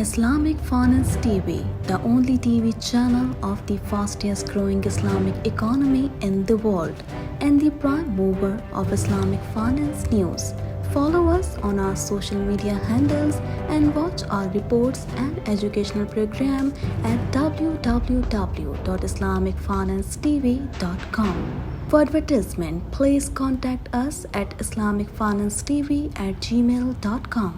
Islamic Finance TV, the only TV channel of the fastest growing Islamic economy in the world and the prime mover of Islamic finance news. Follow us on our social media handles and watch our reports and educational program at www.islamicfinancetv.com. For advertisement, please contact us at islamicfinancetv@gmail.com.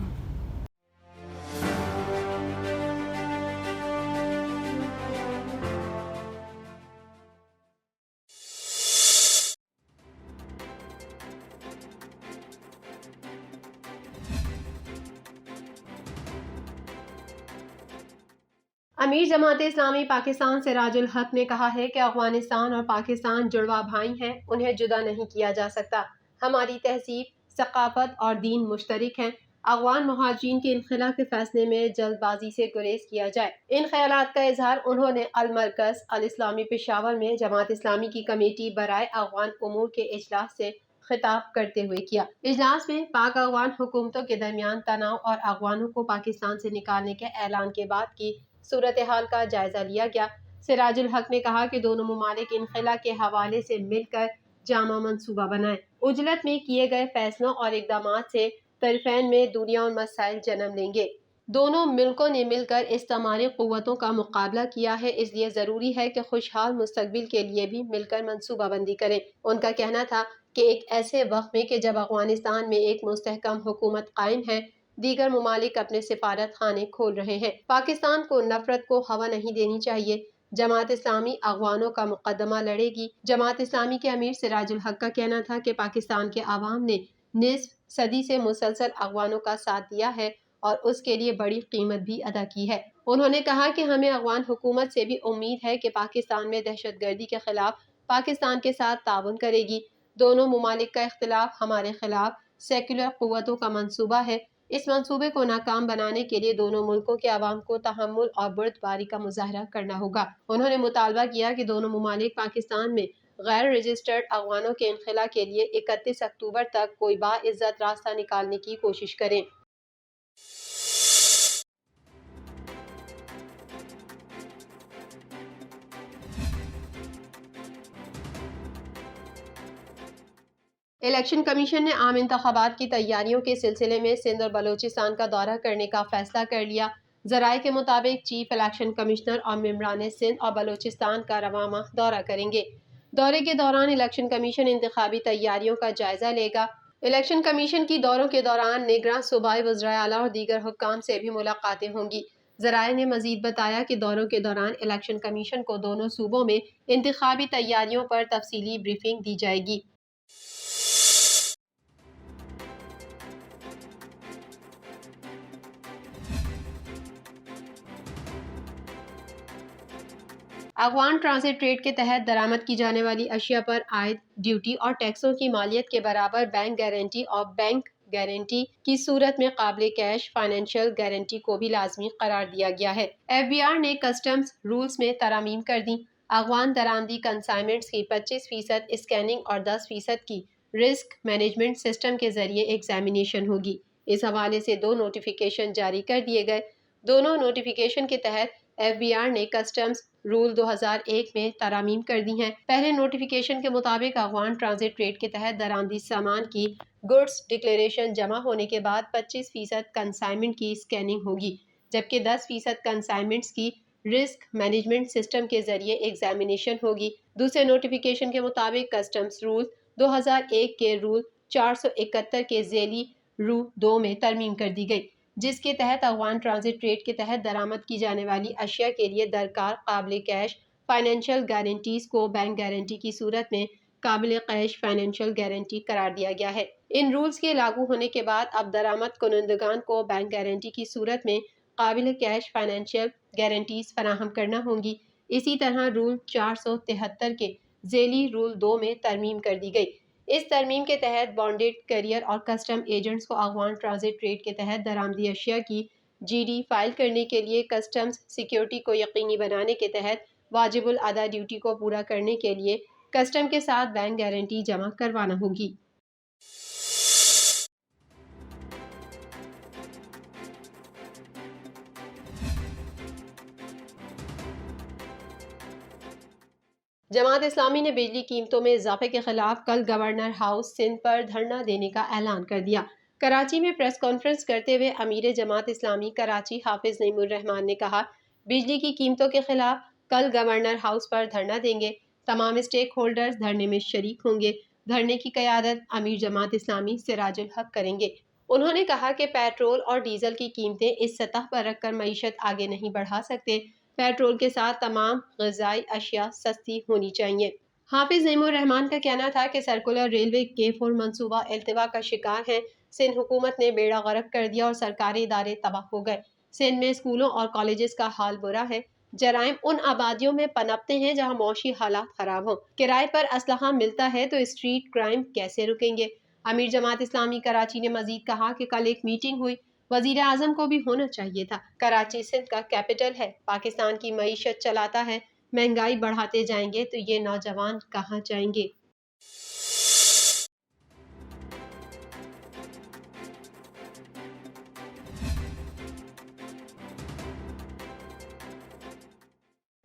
امیر جماعت اسلامی پاکستان سراج الحق نے کہا ہے کہ افغانستان اور پاکستان جڑواں بھائی ہیں، انہیں جدا نہیں کیا جا سکتا۔ ہماری تہذیب، ثقافت اور دین مشترک ہیں۔ افغان مہاجرین کے انخلا کے فیصلے میں جلد بازی سے گریز کیا جائے۔ ان خیالات کا اظہار انہوں نے المرکز الاسلامی پشاور میں جماعت اسلامی کی کمیٹی برائے افغان امور کے اجلاس سے خطاب کرتے ہوئے کیا۔ اجلاس میں پاک افغان حکومتوں کے درمیان تناؤ اور افغانوں کو پاکستان سے نکالنے کے اعلان کے بعد کی صورتحال کا جائزہ لیا گیا۔ سراج الحق نے کہا کہ دونوں ممالک انخلا کے حوالے سے مل کر جامع منصوبہ بنائیں۔ عجلت میں کیے گئے فیصلوں اور اقدامات سے طرفین میں دنیا اور مسائل جنم لیں گے۔ دونوں ملکوں نے مل کر استعماری قوتوں کا مقابلہ کیا ہے، اس لیے ضروری ہے کہ خوشحال مستقبل کے لیے بھی مل کر منصوبہ بندی کریں۔ ان کا کہنا تھا کہ ایک ایسے وقت میں کہ جب افغانستان میں ایک مستحکم حکومت قائم ہے، دیگر ممالک اپنے سفارت خانے کھول رہے ہیں، پاکستان کو نفرت کو ہوا نہیں دینی چاہیے۔ جماعت اسلامی افغانوں کا مقدمہ لڑے گی۔ جماعت اسلامی کے امیر سراج الحق کا کہنا تھا کہ پاکستان کے عوام نے نصف صدی سے مسلسل افغانوں کا ساتھ دیا ہے اور اس کے لیے بڑی قیمت بھی ادا کی ہے۔ انہوں نے کہا کہ ہمیں افغان حکومت سے بھی امید ہے کہ پاکستان میں دہشت گردی کے خلاف پاکستان کے ساتھ تعاون کرے گی۔ دونوں ممالک کا اختلاف ہمارے خلاف سیکولر قوتوں کا منصوبہ ہے۔ اس منصوبے کو ناکام بنانے کے لیے دونوں ملکوں کے عوام کو تحمل اور بردباری کا مظاہرہ کرنا ہوگا۔ انہوں نے مطالبہ کیا کہ دونوں ممالک پاکستان میں غیر رجسٹرڈ افغانوں کے انخلا کے لیے 31 اکتوبر تک کوئی باعزت راستہ نکالنے کی کوشش کریں۔ الیکشن کمیشن نے عام انتخابات کی تیاریوں کے سلسلے میں سندھ اور بلوچستان کا دورہ کرنے کا فیصلہ کر لیا۔ ذرائع کے مطابق چیف الیکشن کمشنر اور ممبران سندھ اور بلوچستان کا رواں ماہ دورہ کریں گے۔ دورے کے دوران الیکشن کمیشن انتخابی تیاریوں کا جائزہ لے گا۔ الیکشن کمیشن کی دوروں کے دوران نگراں صوبائی وزرائے اعلیٰ اور دیگر حکام سے بھی ملاقاتیں ہوں گی۔ ذرائع نے مزید بتایا کہ دوروں کے دوران الیکشن کمیشن کو دونوں صوبوں میں انتخابی تیاریوں پر تفصیلی بریفنگ دی جائے گی۔ افغان ٹرانزٹ ریٹ کے تحت درآمد کی جانے والی اشیاء پر عائد ڈیوٹی اور ٹیکسوں کی مالیت کے برابر بینک گارنٹی اور بینک گارنٹی کی صورت میں قابل کیش فائنینشیل گارنٹی کو بھی لازمی قرار دیا گیا ہے۔ FBR نے کسٹمز رولز میں ترامیم کر دیں۔ افغان درآمدی کنسائنمنٹس کی 25% اسکیننگ اور 10% کی رسک مینجمنٹ سسٹم کے ذریعے ایگزامینیشن ہوگی۔ اس حوالے سے 2 نوٹیفیکیشن جاری کر دیے گئے۔ دونوں نوٹیفیکیشن کے تحت FBR نے کسٹمز رول 2001 میں ترامیم کر دی ہیں۔ پہلے نوٹیفیکیشن کے مطابق افغان ٹرانزٹ ریٹ کے تحت درآمدی سامان کی گڈز ڈکلیریشن جمع ہونے کے بعد 25% کنسائنمنٹ کی اسکیننگ ہوگی، جبکہ 10% کنسائنمنٹس کی رسک مینجمنٹ سسٹم کے ذریعے ایگزامینیشن ہوگی۔ دوسرے نوٹیفیکیشن کے مطابق کسٹمز رول 2001 کے رول 471 کے ذیلی رو 2 میں ترمیم کر دی گئی، جس کے تحت افغان ٹرانزٹ ریٹ کے تحت درآمد کی جانے والی اشیاء کے لیے درکار قابل کیش فائنینشیل گارنٹیز کو بینک گارنٹی کی صورت میں قابل کیش فائنینشیل گارنٹی قرار دیا گیا ہے۔ ان رولز کے لاگو ہونے کے بعد اب درآمد کنندگان کو بینک گارنٹی کی صورت میں قابل کیش فائنینشیل گارنٹیز فراہم کرنا ہوں گی۔ اسی طرح رول 473 کے ذیلی رول 2 میں ترمیم کر دی گئی۔ اس ترمیم کے تحت بانڈڈ کیریئر اور کسٹم ایجنٹس کو افغان ٹرانزٹ ٹریڈ کے تحت درآمدی اشیاء کی جی ڈی فائل کرنے کے لیے کسٹمز سیکیورٹی کو یقینی بنانے کے تحت واجب الادا ڈیوٹی کو پورا کرنے کے لیے کسٹم کے ساتھ بینک گارنٹی جمع کروانا ہوگی۔ جماعت اسلامی نے بجلی قیمتوں میں اضافے کے خلاف کل گورنر ہاؤس سندھ پر دھرنا دینے کا اعلان کر دیا۔ کراچی میں پریس کانفرنس کرتے ہوئے امیر جماعت اسلامی کراچی حافظ نعیم الرحمان نے کہا، بجلی کی قیمتوں کے خلاف کل گورنر ہاؤس پر دھرنا دیں گے۔ تمام اسٹیک ہولڈرز دھرنے میں شریک ہوں گے۔ دھرنے کی قیادت امیر جماعت اسلامی سراج الحق کریں گے۔ انہوں نے کہا کہ پیٹرول اور ڈیزل کی قیمتیں اس سطح پر رکھ کر معیشت آگے نہیں بڑھا سکتے۔ پیٹرول کے ساتھ تمام غذائی اشیاء سستی ہونی چاہیے۔ حافظ نعیم الرحمان کا کہنا تھا کہ سرکولر ریلوے K4 منصوبہ التوا کا شکار ہے۔ سندھ حکومت نے بیڑا غرق کر دیا اور سرکاری ادارے تباہ ہو گئے۔ سندھ میں اسکولوں اور کالجز کا حال برا ہے۔ جرائم ان آبادیوں میں پنپتے ہیں جہاں معاشی حالات خراب ہوں۔ کرائے پر اسلحہ ملتا ہے تو اسٹریٹ کرائم کیسے رکیں گے؟ امیر جماعت اسلامی کراچی نے مزید کہا کہ کل ایک میٹنگ ہوئی، وزیر اعظم کو بھی ہونا چاہیے تھا۔ کراچی سندھ کا کیپٹل ہے، پاکستان کی معیشت چلاتا ہے۔ مہنگائی بڑھاتے جائیں گے تو یہ نوجوان کہاں جائیں گے؟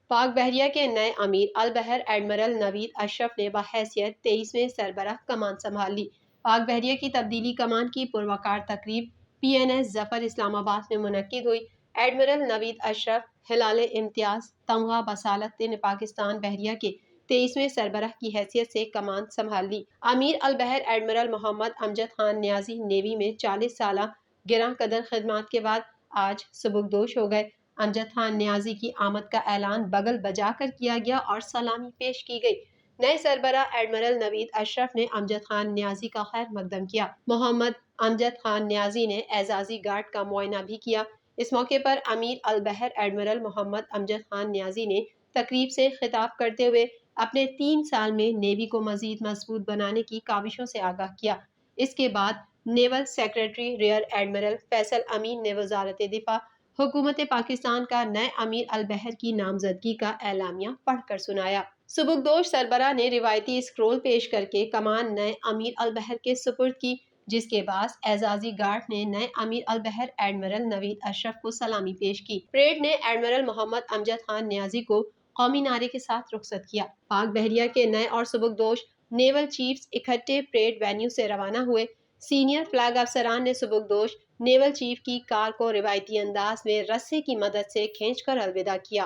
پاک بحریہ کے نئے امیر البحر ایڈمرل نوید اشرف نے بحیثیت 23ویں سربراہ کمان سنبھال لی۔ پاک بحریہ کی تبدیلی کمان کی پروقار تقریب PNS ظفر اسلام آباد میں منعقد ہوئی۔ ایڈمرل نوید اشرف ہلال امتیاز تمغہ بصالت نے پاکستان بحریہ کے 23ویں سربراہ کی حیثیت سے کمان سنبھال لی۔ امیر البحر ایڈمرل محمد امجد خان نیازی نیوی میں 40 سالہ گراں قدر خدمات کے بعد آج سبکدوش ہو گئے۔ امجد خان نیازی کی آمد کا اعلان بگل بجا کر کیا گیا اور سلامی پیش کی گئی۔ نئے سربراہ ایڈمرل نوید اشرف نے امجد خان نیازی کا خیر مقدم کیا۔ محمد امجد خان نیازی نے اعزازی گارڈ کا معائنہ بھی کیا۔ اس موقع پر امیر البحر ایڈمرل محمد امجد خان نیازی نے تقریب سے خطاب کرتے ہوئے اپنے 3 سال میں نیوی کو مزید مضبوط بنانے کی کاوشوں سے آگاہ کیا۔ اس کے بعد نیول سیکریٹری ریئر ایڈمرل فیصل امین نے وزارت دفاع حکومت پاکستان کا نئے امیر البحر کی نامزدگی کا اعلامیہ پڑھ کر سنایا۔ سبکدوش سربراہ نے روایتی اسکرول پیش کر کے کمان نئے امیر البحر کے سپرد کی، جس کے بعد اعزازی گارڈ نے نئے امیر البحر ایڈمرل نوید اشرف کو سلامی پیش کی۔ پریڈ نے ایڈمرل محمد امجد خان نیازی کو قومی نعرے کے ساتھ رخصت کیا۔ پاک بحریہ کے نئے اور سبکدوش نیول چیفز اکٹھے پریڈ وینیو سے روانہ ہوئے۔ سینئر فلیگ افسران نے سبکدوش نیول چیف کی کار کو روایتی انداز میں رسے کی مدد سے کھینچ کر الوداع کیا۔